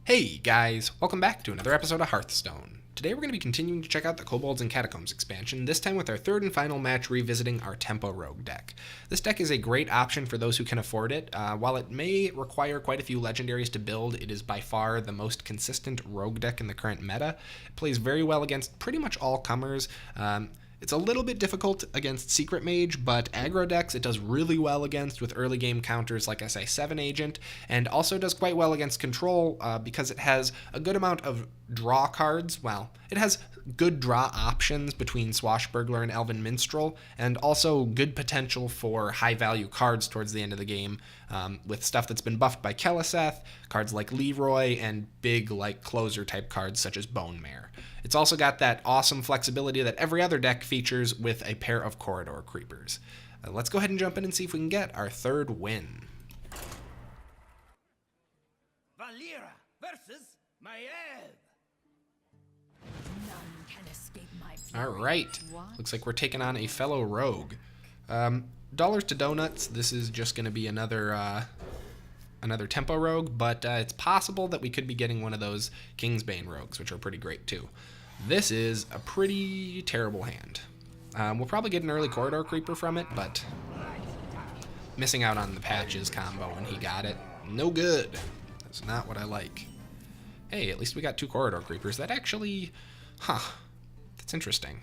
Hey guys, welcome back to another episode of Hearthstone. Today we're going to be continuing to check out the Kobolds and Catacombs expansion, this time with our third and final match revisiting our Tempo Rogue deck. This deck is a great option for those who can afford it. While it may require quite a few legendaries to build, it is by far the most consistent rogue deck in the current meta. It plays very well against pretty much all comers. It's a little bit difficult against Secret Mage, but aggro decks it does really well against with early game counters like SI7 Agent, and also does quite well against Control because it has a good amount of draw cards. Well, it has good draw options between Swashbuckler and Elven Minstrel, and also good potential for high-value cards towards the end of the game with stuff that's been buffed by Keleseth, cards like Leeroy, and big like closer-type cards such as Bonemare. It's also got that awesome flexibility that every other deck features with a pair of Corridor Creepers. Let's go ahead and jump in and see if we can get our third win. Valera versus Maiev. None can escape my fury. All right, looks like we're taking on a fellow rogue. Dollars to donuts. This is just going to be another Tempo Rogue, but it's possible that we could be getting one of those Kingsbane Rogues, which are pretty great too. This is a pretty terrible hand. We'll probably get an early Corridor Creeper from it, but missing out on the Patches combo when he got it, no good. That's not what I like. Hey, at least we got two Corridor Creepers. That actually, that's interesting.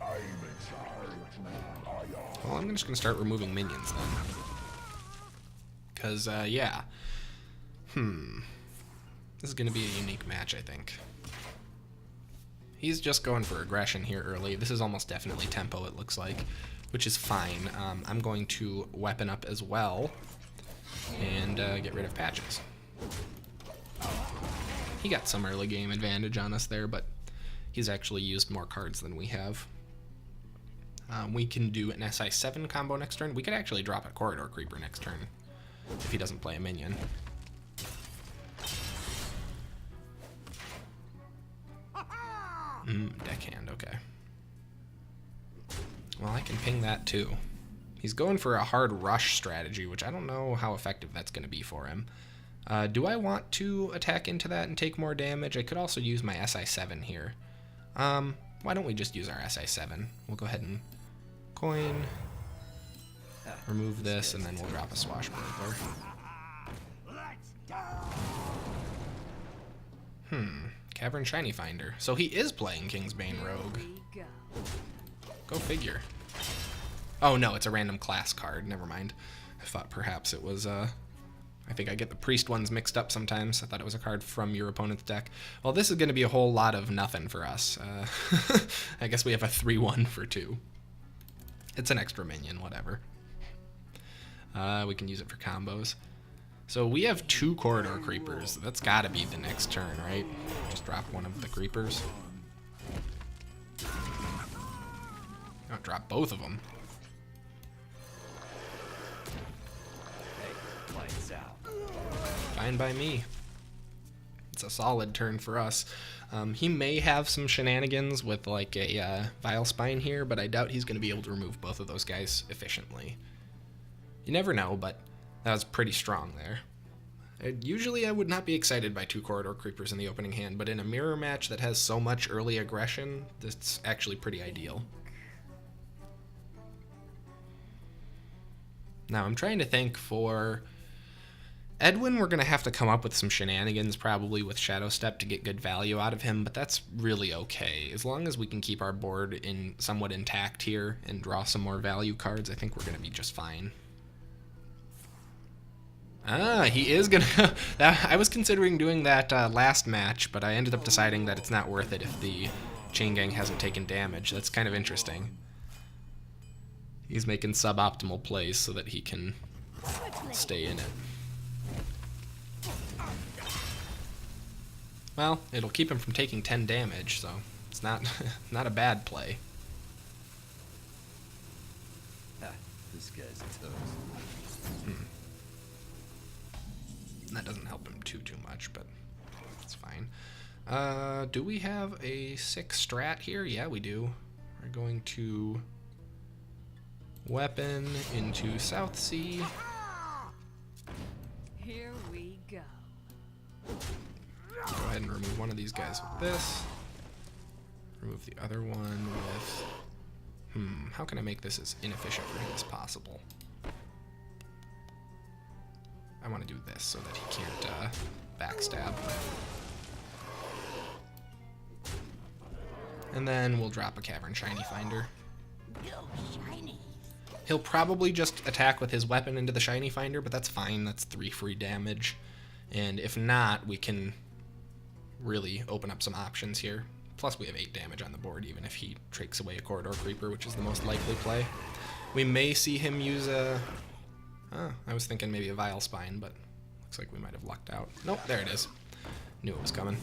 Well, I'm just gonna start removing minions then. Because, yeah. This is going to be a unique match, I think. He's just going for aggression here early. This is almost definitely tempo, it looks like, which is fine. I'm going to weapon up as well and get rid of Patches. He got some early game advantage on us there, but he's actually used more cards than we have. We can do an SI7 combo next turn. We could actually drop a Corridor Creeper next turn if he doesn't play a minion. Deckhand, okay. Well, I can ping that too. He's going for a hard rush strategy, which I don't know how effective that's going to be for him. Do I want to attack into that and take more damage? I could also use my SI7 here. Why don't we just use our SI7? We'll go ahead and coin, remove this, and then we'll drop a Swashbuckler. Cavern Shiny Finder. So he is playing Kingsbane Rogue. Go figure. Oh no, it's a random class card. Never mind. I thought perhaps it was, I think I get the Priest ones mixed up sometimes. I thought it was a card from your opponent's deck. Well, this is going to be a whole lot of nothing for us. I guess we have a 3-1 for 2. It's an extra minion, whatever. We can use it for combos. So we have 2 Corridor Creepers. That's got to be the next turn, right? Just drop one of the Creepers. Oh, drop both of them. Hey, lights out. Fine by me. It's a solid turn for us. He may have some shenanigans with like a Vile Spine here, but I doubt he's going to be able to remove both of those guys efficiently. You never know, but that was pretty strong there. Usually I would not be excited by 2 Corridor Creepers in the opening hand, but in a mirror match that has so much early aggression, that's actually pretty ideal. Now I'm trying to think for Edwin, we're going to have to come up with some shenanigans probably with Shadow Step to get good value out of him, but that's really okay. As long as we can keep our board somewhat intact here and draw some more value cards, I think we're going to be just fine. He is going to... I was considering doing that last match, but I ended up deciding that it's not worth it if the Chain Gang hasn't taken damage. That's kind of interesting. He's making suboptimal plays so that he can stay in it. Well, it'll keep him from taking 10 damage, so it's not not a bad play. This guy's a toast. That doesn't help him too much, but it's fine. Do we have a 6 strat here? Yeah, we do. We're going to weapon into South Sea. Here we go. ahead and remove one of these guys with this. Remove the other one with... how can I make this as inefficient for him as possible? I want to do this so that he can't backstab. And then we'll drop a Cavern Shiny Finder. He'll probably just attack with his weapon into the Shiny Finder, but that's fine. That's 3 free damage. And if not, we can really open up some options here. Plus, we have 8 damage on the board, even if he takes away a Corridor Creeper, which is the most likely play. We may see him use a... I was thinking maybe a Vile Spine, but looks like we might have lucked out. Nope, there it is. Knew it was coming.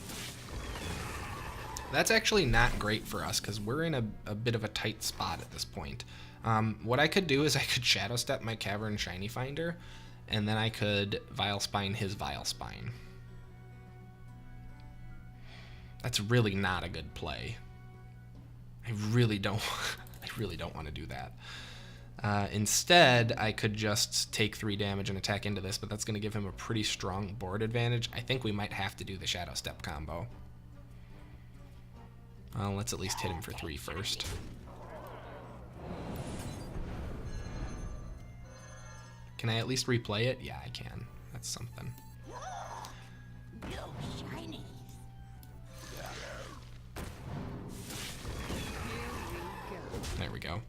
That's actually not great for us, because we're in a bit of a tight spot at this point. What I could do is I could Shadow Step my Cavern Shiny Finder, and then I could Vile Spine his Vile Spine. That's really not a good play. I really don't want to do that. Instead, I could just take 3 damage and attack into this, but that's going to give him a pretty strong board advantage. I think we might have to do the Shadow Step combo. Well, let's at least hit him for 3 first. Can I at least replay it? Yeah, I can. That's something. There we go.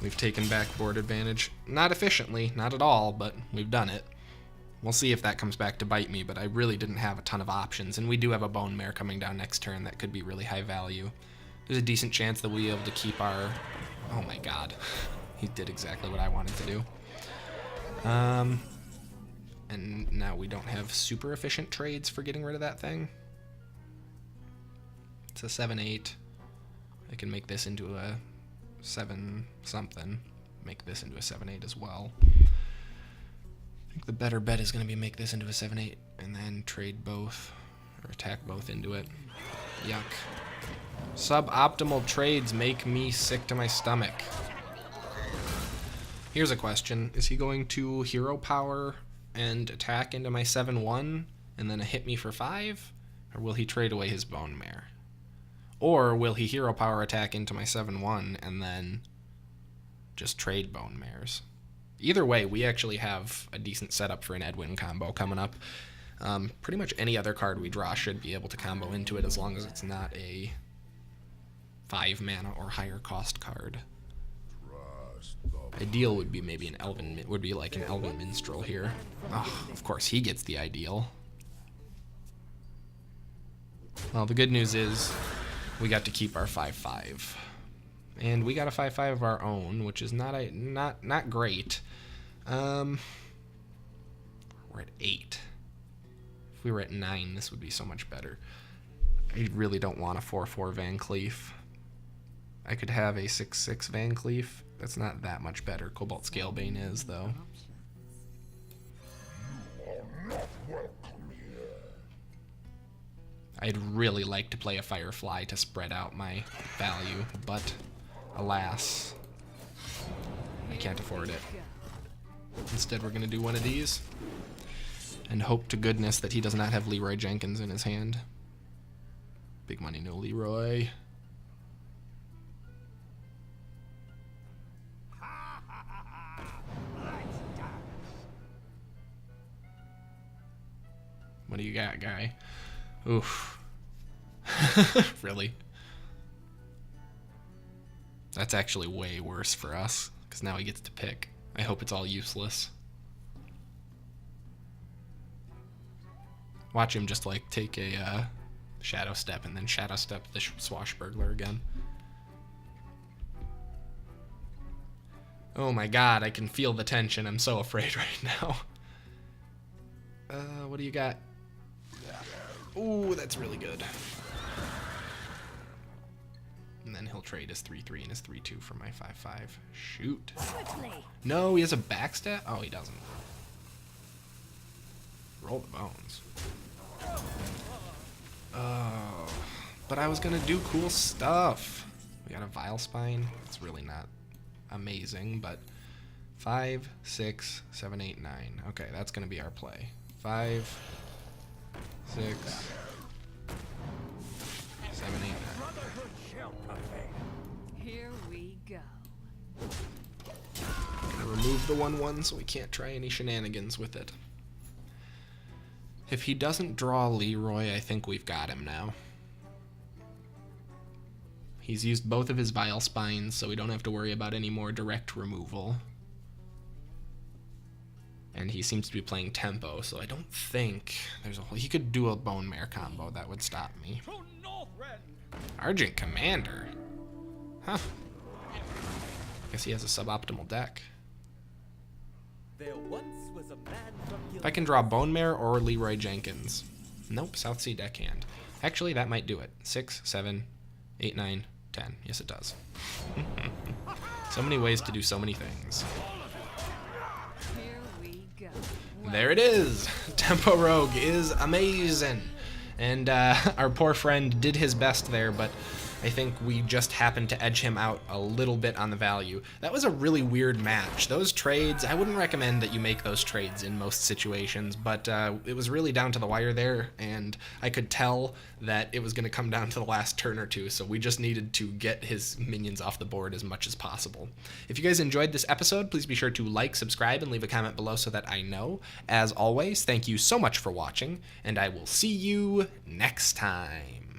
We've taken back board advantage. Not efficiently, not at all, but we've done it. We'll see if that comes back to bite me, but I really didn't have a ton of options, and we do have a Bonemare coming down next turn that could be really high value. There's a decent chance that we'll be able to keep our... Oh my god. He did exactly what I wanted to do. And now we don't have super efficient trades for getting rid of that thing. It's a 7-8. I can make this into a 7-something. Make this into a 7-8 as well. I think the better bet is going to be make this into a 7-8 and then trade both, or attack both into it. Yuck. Suboptimal trades make me sick to my stomach. Here's a question. Is he going to Hero Power and attack into my 7-1 and then hit me for 5? Or will he trade away his Bonemare? Or will he Hero Power attack into my 7-1 and then just trade Bonemares? Either way, we actually have a decent setup for an Edwin combo coming up. Pretty much any other card we draw should be able to combo into it as long as it's not a 5 mana or higher cost card. Ideal would be maybe an Elven, would be like an Elven Minstrel here. Oh, of course he gets the ideal. Well, the good news is we got to keep our 5/5. And we got a 5/5 of our own, which is not great. We're at 8. If we were at 9, this would be so much better. I really don't want a 4/4 Van Cleef. I could have a 6/6 Van Cleef. That's not that much better. Cobalt Scalebane is, though. I'd really like to play a Firefly to spread out my value, but alas, I can't afford it. Instead, we're going to do one of these and hope to goodness that he does not have Leeroy Jenkins in his hand. Big money, no Leeroy. What do you got, guy? Oof. Really? That's actually way worse for us, because now he gets to pick. I hope it's all useless. Watch him just, like, take a Shadow Step and then Shadow Step the Swashbuckler again. Oh my god, I can feel the tension. I'm so afraid right now. What do you got? Ooh, that's really good. And then he'll trade his 3/3 and his 3/2 for my 5/5. Shoot. No, he has a backstab? Oh, he doesn't. Roll the bones. Oh, but I was gonna do cool stuff. We got a Vile Spine. It's really not amazing, but 5, 6, 7, 8, 9. Okay, that's gonna be our play. 5, 6, Here we go. Gonna remove the 1/1 so we can't try any shenanigans with it. If he doesn't draw Leeroy, I think we've got him now. He's used both of his Vile Spines, so we don't have to worry about any more direct removal. And he seems to be playing tempo, so I don't think there's a whole... He could do a Bonemare combo, that would stop me. Argent Commander? Huh. Guess he has a suboptimal deck. There once was a man from If I can draw Bonemare or Leeroy Jenkins. Nope, South Sea deckhand. Actually, that might do it. 6, 7, 8, 9, 10. Yes, it does. So many ways to do so many things. Here we go. There it is! Tempo Rogue is amazing! And our poor friend did his best there, but I think we just happened to edge him out a little bit on the value. That was a really weird match. Those trades, I wouldn't recommend that you make those trades in most situations, but it was really down to the wire there, and I could tell that it was going to come down to the last turn or two, so we just needed to get his minions off the board as much as possible. If you guys enjoyed this episode, please be sure to like, subscribe, and leave a comment below so that I know. As always, thank you so much for watching, and I will see you next time.